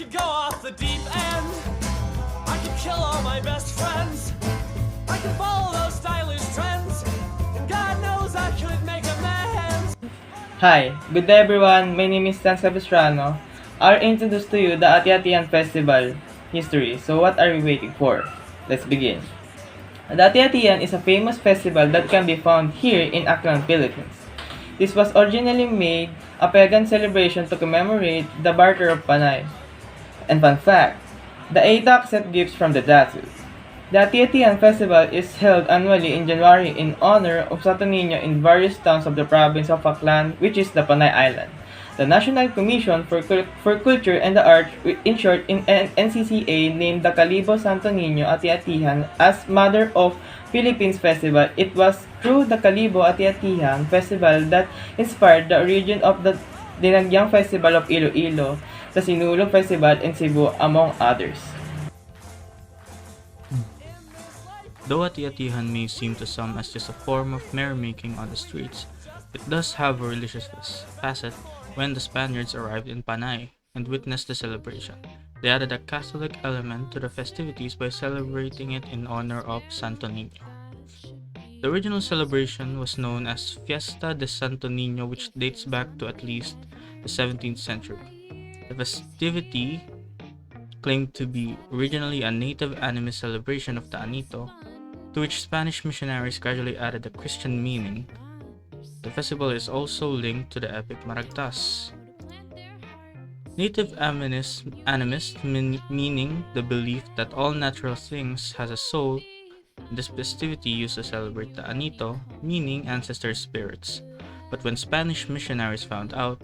could go off the deep end. I could kill all my best friends. I could follow those stylish trends. And God knows I could make amends. Hi, good day everyone. My name is Capistrano. I'll introduce to you the Ati-Atihan Festival history. So what are we waiting for? Let's begin. The Ati-Atihan is a famous festival that can be found here in Aklan, Philippines. This was originally made a pagan celebration to commemorate the barter of Panay. And fun fact, the Aita accept gifts from the Datus. The Ati-Atihan festival is held annually in January in honor of Santo Niño in various towns of the province of Aklan, which is the Panay Island. The National Commission for Culture and the Arts, in short in NCCA, named the Kalibo Santo Niño Ati-Atihan as Mother of Philippines Festival. It was through the Kalibo Ati-Atihan Festival that inspired the origin of the Dinagyang Festival of Iloilo, the Sinulog Festival in Cebu, among others. Though Ati-Atihan may seem to some as just a form of merrymaking on the streets, it does have a religious facet. When the Spaniards arrived in Panay and witnessed the celebration, they added a Catholic element to the festivities by celebrating it in honor of Santo Niño. The original celebration was known as Fiesta de Santo Niño, which dates back to at least the 17th century. The festivity claimed to be originally a native animist celebration of the Anito, to which Spanish missionaries gradually added a Christian meaning. The festival is also linked to the epic Maragtas. Native animist meaning the belief that all natural things has a soul. This festivity used to celebrate the Anito, meaning ancestor spirits. But when Spanish missionaries found out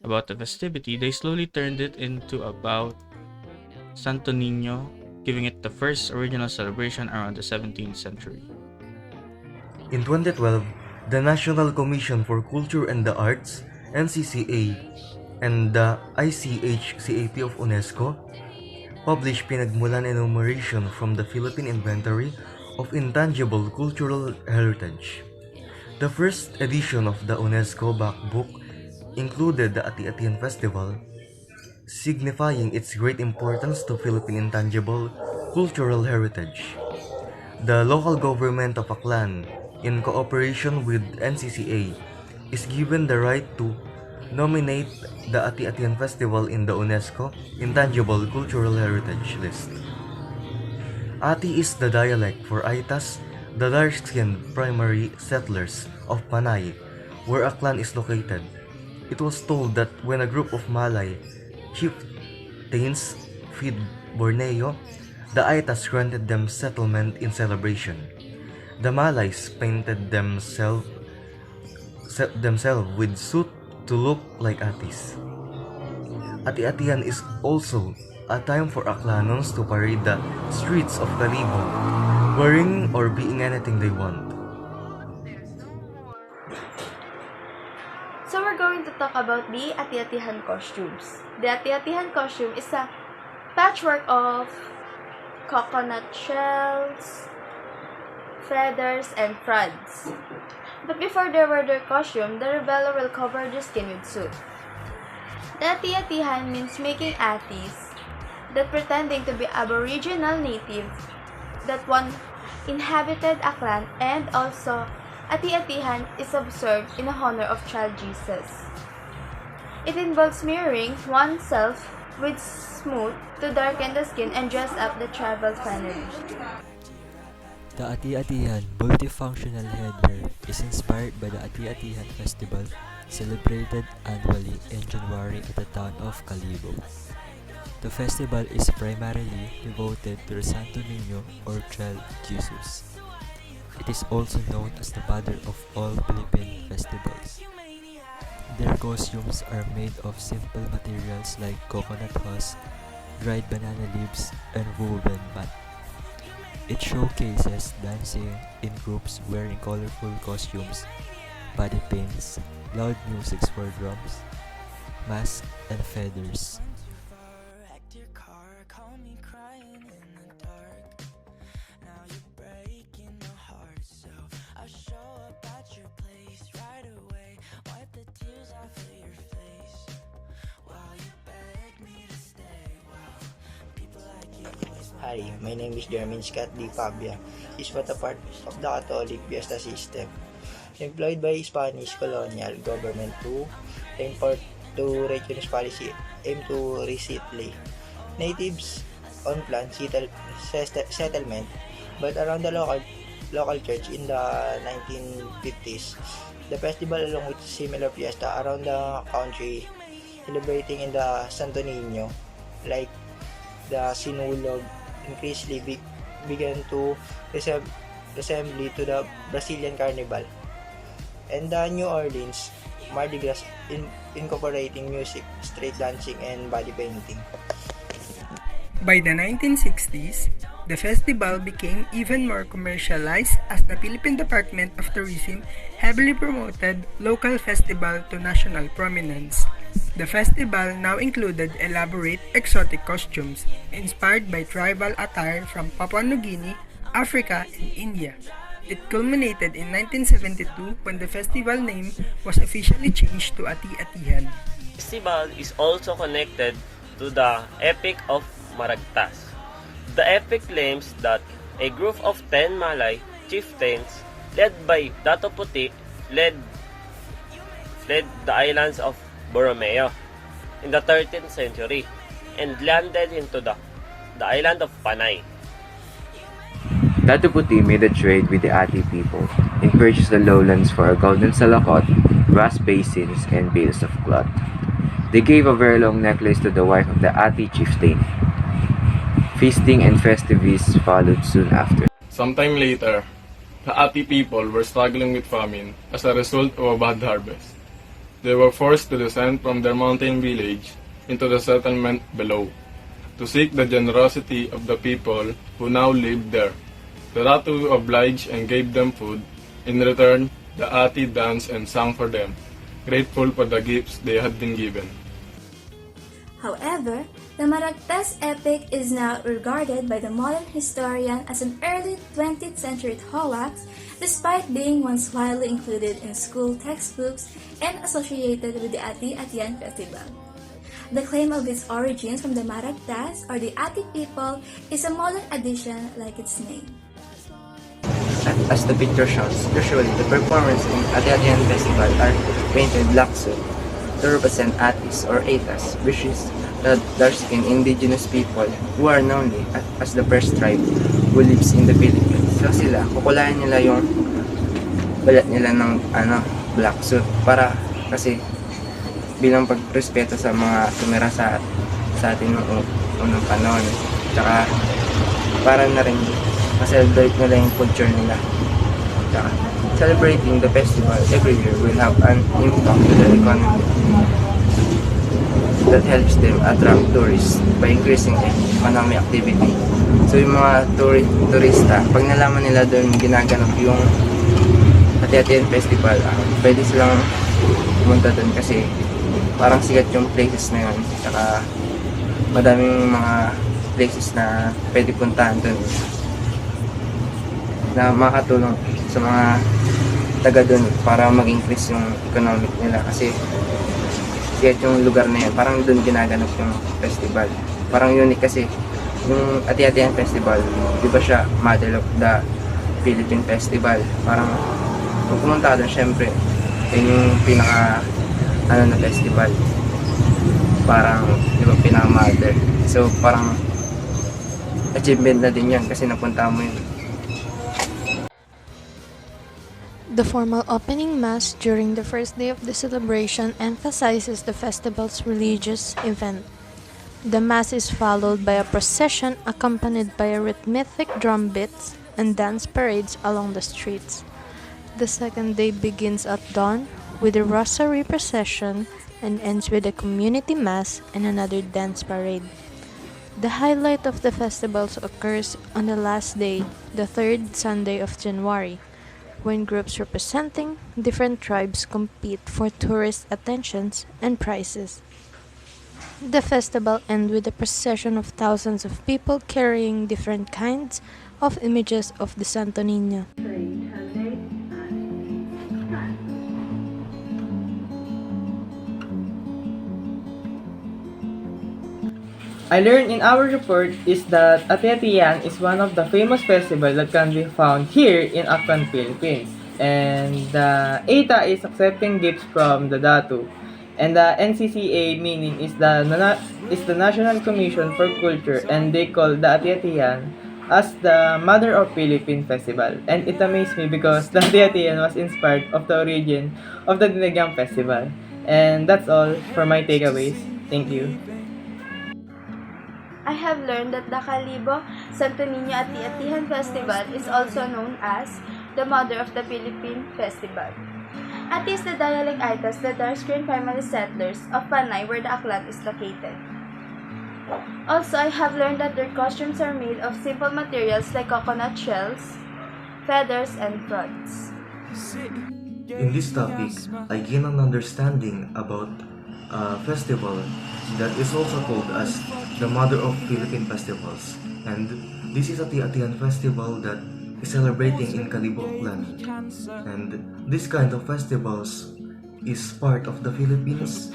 about the festivity, they slowly turned it into about Santo Niño, giving it the first original celebration around the 17th century. In 2012, the National Commission for Culture and the Arts, NCCA, and the ICHCAP of UNESCO published pinagmulan enumeration from the Philippine Inventory of Intangible Cultural Heritage. The first edition of the UNESCO Back Book included the Ati-Atihan Festival, signifying its great importance to Philippine intangible cultural heritage. The local government of Aklan, in cooperation with NCCA, is given the right to nominate the Ati-Atihan Festival in the UNESCO Intangible Cultural Heritage list. Ati is the dialect for Aitas, the dark-skinned primary settlers of Panay, where Aklan is located. It was told that when a group of Malay chieftains feed Borneo, the Aitas granted them settlement in celebration. The Malays painted themselves with suit to look like Atis. Ati-Atihan is also a time for Aklanons to parade the streets of Kalibo, wearing or being anything they want. So we're going to talk about the Ati-Atihan costumes. The Ati-Atihan costume is a patchwork of coconut shells, feathers, and fronds. But before they wear their costume, the rebeller will cover their skin with soot. The Ati-Atihan means making atis, that pretending to be aboriginal native, that one inhabited Aklan, and also Ati-Atihan is observed in honor of child Jesus. It involves mirroring oneself with smooth to darken the skin and dress up the tribal family. The Ati-Atihan multifunctional headwear is inspired by the Ati-Atihan festival celebrated annually in January at the town of Kalibo. The festival is primarily devoted to the Santo Niño or Child Jesus. It is also known as the mother of all Philippine festivals. Their costumes are made of simple materials like coconut husk, dried banana leaves, and woven mat. It showcases dancing in groups wearing colorful costumes, body paints, loud music for drums, masks, and feathers. Mary. My name is Maine Pavia. Is what a part of the Catholic fiesta system. Employed by Spanish colonial government to import to region's policy aim to resettle natives on planned settlement, but around the local church in the 1950s. The festival, along with similar fiesta around the country, celebrating in the Santo Niño, like the Sinulog, increasingly began to resemble to the Brazilian Carnival, and the New Orleans Mardi Gras incorporating music, street dancing, and body painting. By the 1960s, the festival became even more commercialized as the Philippine Department of Tourism heavily promoted local festival to national prominence. The festival now included elaborate exotic costumes inspired by tribal attire from Papua New Guinea, Africa, and India. It culminated in 1972 when the festival name was officially changed to Ati-Atihan. The festival is also connected to the Epic of Maragtas. The epic claims that a group of 10 Malay chieftains led by Dato Puti fled the islands of Borromeo in the 13th century and landed into the island of Panay. Dato Puti made a trade with the Ati people and purchased the lowlands for a golden salakot, brass basins, and bales of cloth. They gave a very long necklace to the wife of the Ati chieftain. Feasting and festivities followed soon after. Sometime later, the Ati people were struggling with famine as a result of a bad harvest. They were forced to descend from their mountain village into the settlement below to seek the generosity of the people who now lived there. The Ratu obliged and gave them food. In return, the Ati danced and sang for them, grateful for the gifts they had been given. However, the Maragtas epic is now regarded by the modern historian as an early 20th century hoax, despite being once widely included in school textbooks and associated with the Ati-Atihan festival. The claim of its origins from the Maragtas or the Ati people is a modern addition like its name. As the picture shows, usually the performers in Ati-Atihan festival are painted black suit to represent Atis or Atas, which is the dark-skinned indigenous people who are known as the first tribe who lives in the Philippines. So sila, kukulayan nila yung balat nila ng black suit para kasi bilang pagrespeto sa mga tumira sa atin noong unang panahon. Tsaka para na rin ma-celebrate nila yung culture nila. Tsaka celebrating the festival every year will have an impact to the economy that helps them attract tourists by increasing economic activity. So yung mga turista, pag nalaman nila doon ginaganap yung Ati-Atihan Festival, pwede silang pumunta doon kasi parang sikat yung places na yun. Tsaka madaming mga places na pwede puntahan doon na makatulong sa mga taga doon para mag-increase yung economic nila kasi kahit yung lugar na yan, parang doon ginaganap yung festival. Parang unique kasi yung Ati-Atihan Festival, di ba siya model of the Philippine Festival. Parang kung pumunta doon, syempre yun yung pinaka na festival. Parang di ba pinaka-model. So parang achievement na din yan kasi napunta mo yun. The formal opening mass during the first day of the celebration emphasizes the festival's religious event. The mass is followed by a procession accompanied by rhythmic drum beats and dance parades along the streets. The second day begins at dawn with a rosary procession and ends with a community mass and another dance parade. The highlight of the festivals occurs on the last day, the third Sunday of January, when groups representing different tribes compete for tourist attentions and prizes. The festival ends with a procession of thousands of people carrying different kinds of images of the Santo Niño. I learned in our report is that Ati-Atihan is one of the famous festivals that can be found here in Aklan, Philippines. And the ETA is accepting gifts from the Datu. And the NCCA meaning is the National Commission for Culture, and they call the Ati-Atihan as the Mother of Philippine Festival. And it amazed me because the Ati-Atihan was inspired of the origin of the Dinagang Festival. And that's all for my takeaways. Thank you. I have learned that the Kalibo Santo Niño Ati-Atihan Festival is also known as the Mother of the Philippine Festival. Ati is the dialect Aitas, the dark-skinned family settlers of Panay where the Aklan is located. Also, I have learned that their costumes are made of simple materials like coconut shells, feathers, and frogs. In this topic, I gain an understanding about a festival that is also called as the Mother of Philippine Festivals. And this is Ati-Atihan Festival that is celebrating in Kalibo, Aklan. And this kind of festivals is part of the Philippines,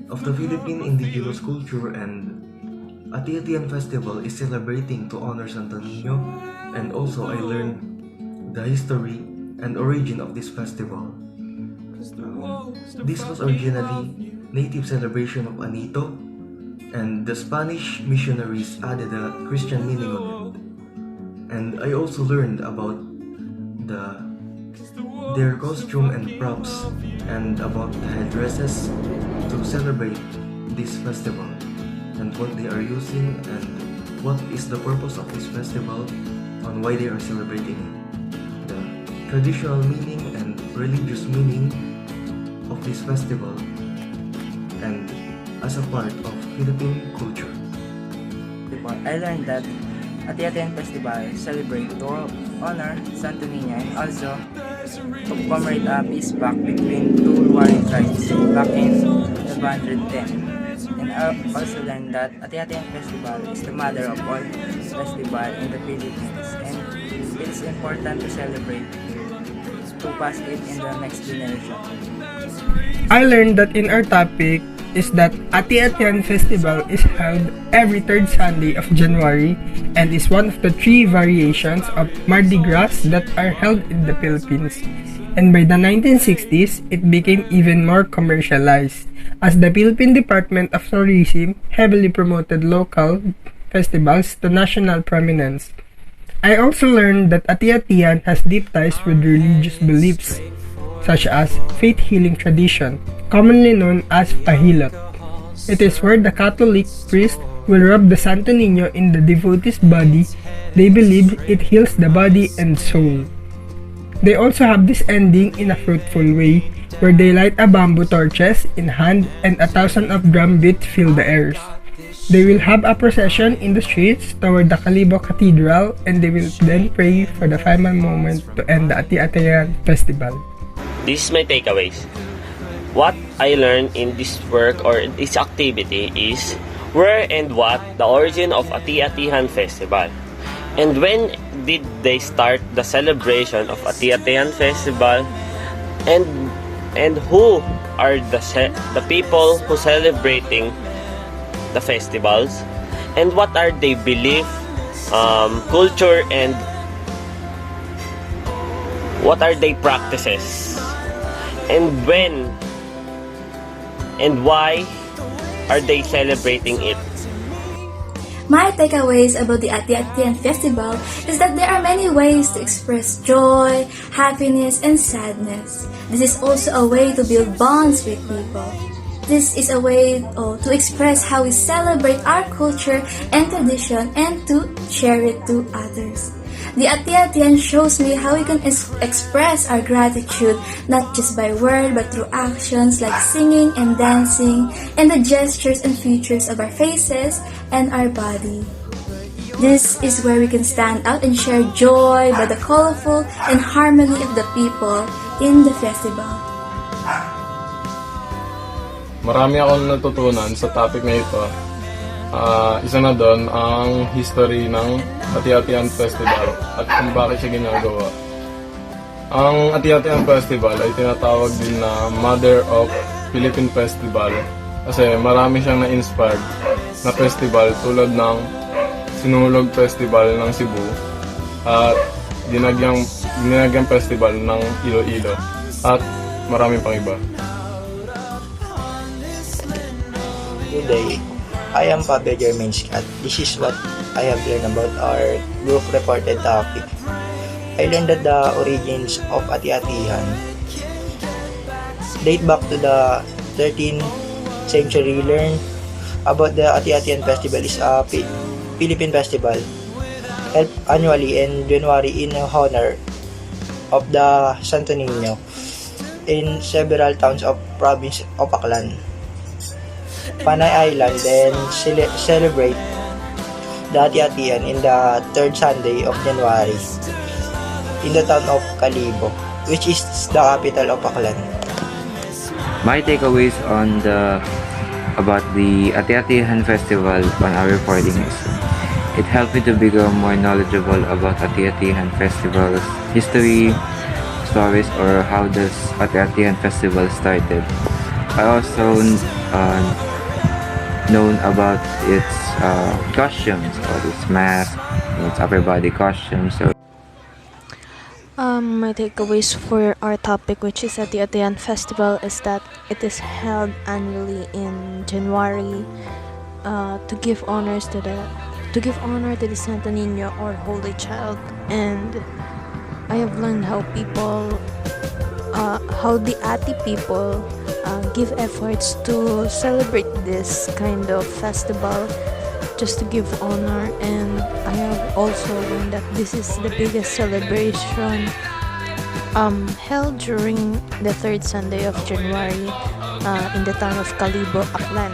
of the Philippine indigenous culture, and Ati-Atihan Festival is celebrating to honor Santo Niño. And also I learned the history and origin of this festival. This was originally native celebration of Anito, and the Spanish missionaries added a Christian meaning on it. And I also learned about their costume and props, and about the headdresses to celebrate this festival, and what they are using, and what is the purpose of this festival, on why they are celebrating it, the traditional meaning and religious meaning of this festival, and as a part of Philippine culture. I learned that Ati-Atihan Festival celebrates to honor Santo Niño and also to commemorate a peace pact between two warring tribes back in 1210. And I also learned that Ati-Atihan Festival is the mother of all festivals in the Philippines, and it is important to celebrate to pass it in the next generation. I learned that in our topic is that Ati-Atihan Festival is held every third Sunday of January and is one of the 3 variations of Mardi Gras that are held in the Philippines. And by the 1960s, it became even more commercialized as the Philippine Department of Tourism heavily promoted local festivals to national prominence. I also learned that Ati-Atihan has deep ties with religious beliefs, such as faith healing tradition, commonly known as pahilot. It is where the Catholic priest will rub the Santo Niño in the devotee's body. They believe it heals the body and soul. They also have this ending in a fruitful way, where they light a bamboo torches in hand and 1,000 of drum beats fill the airs. They will have a procession in the streets toward the Kalibo Cathedral, and they will then pray for the final moment to end the Ati-Atihan Festival. This is my takeaways. What I learned in this work or this activity is where and what the origin of Ati-Atihan Festival. And when did they start the celebration of Ati-Atihan Festival, and who are the people who celebrating the festivals, and what are they belief, culture, and what are they practices, and when and why are they celebrating it. My takeaways about the Ati-Atihan Festival is that there are many ways to express joy, happiness, and sadness. This is also a way to build bonds with people. This is a way to express how we celebrate our culture and tradition and to share it to others. The Ati-Atihan shows me how we can express our gratitude not just by word but through actions like singing and dancing and the gestures and features of our faces and our body. This is where we can stand out and share joy by the colorful and harmony of the people in the festival. Marami akong natutunan sa topic na ito. Isa na doon ang history ng Ati-Atihan Festival at kung bakit siya ginagawa. Ang Ati-Atihan Festival ay tinatawag din na Mother of Philippine Festival kasi marami siyang na-inspired na festival tulad ng Sinulog Festival ng Cebu at Dinagyang Festival ng Iloilo at marami pang iba. Good day. I am Pavia Germain Scott. This is what I have learned about our group reported topic. I learned that the origins of Ati-Atihan date back to the 13th century. Learn about the Ati-Atihan festival is a Philippine festival held annually in January in honor of the Santo Niño in several towns of province of Aklan, Panay Island, and celebrate the Ati-Atihan in the third Sunday of January in the town of Calibo, which is the capital of Aklan. My takeaways about the Ati-Atihan festival on our reporting is it helped me to become more knowledgeable about Ati-Atihan festival's history, stories, or how this Ati-Atihan festival started. I also known about its costumes, or its mask, its upper body costume. So My takeaways for our topic, which is Ati-Atihan Festival, is that it is held annually in January to give honor to the Santo Niño or Holy Child, and I have learned how the Ati people give efforts to celebrate this kind of festival just to give honor, and I have also learned that this is the biggest celebration held during the third Sunday of January in the town of Calibo, Aklan.